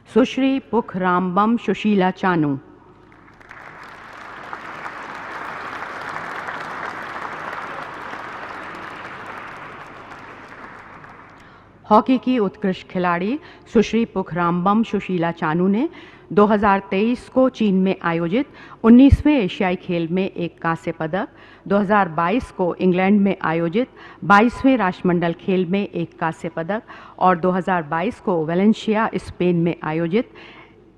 सुश्री Pukhrambam Sushila Chanu. Hockey की उत्कृष्ट खिलाड़ी सुश्री पुखरामबम सुशीला चानू ने 2023 को चीन में आयोजित 19वें एशियाई खेल में एक कांस्य पदक, 2022 को इंग्लैंड में आयोजित 22वें राष्ट्रमंडल खेल में एक कांस्य पदक और 2022 को वेलेंशिया स्पेन में आयोजित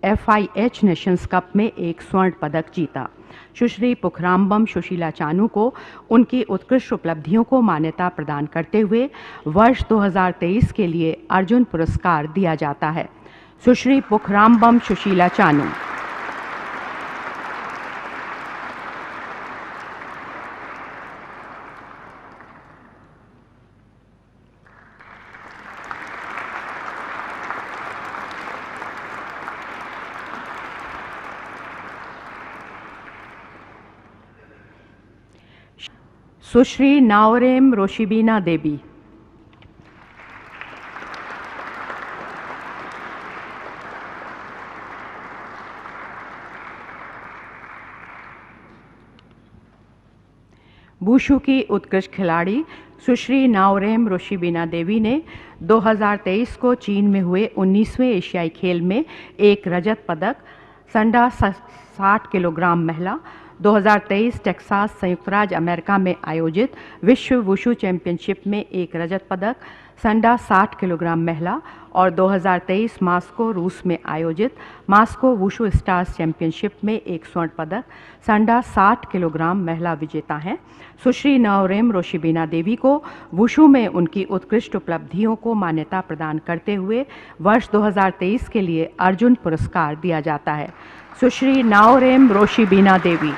FIH नेशंस कप में एक स्वर्ण पदक जीता। सुश्री पुखरामबम सुशीला चानू को उनकी उत्कृष्ट उपलब्धियों को मान्यता प्रदान करते हुए वर्ष 2023 के लिए अर्जुन पुरस्कार दिया जाता है। सुश्री पुखरामबम सुशीला चानू। सुश्री नाओरेम रोशिबीना देवी। वुशु की उत्कृष्ट खिलाड़ी सुश्री नाओरेम रोशिबीना देवी ने 2023 को चीन में हुए 19वें एशियाई खेल में एक रजत पदक, संडा 60 किलोग्राम महिला, 2023 टेक्सास संयुक्त राज्य अमेरिका में आयोजित विश्व वुशु चैंपियनशिप में एक रजत पदक, संडा 60 किलोग्राम महिला और 2023 मास्को रूस में आयोजित मास्को वुशु स्टार्स चैंपियनशिप में एक स्वर्ण पदक, संडा 60 किलोग्राम महिला विजेता हैं। सुश्री नाओरेम रोशिबीना देवी को वुशु में उनकी उत्कृष्ट उपलब्धियों को मान्यता प्रदान करते हुए वर्ष 2023 के लिए अर्जुन पुरस्कार दिया जाता है। सुश्री नाओरेम रोशिबीना देवी।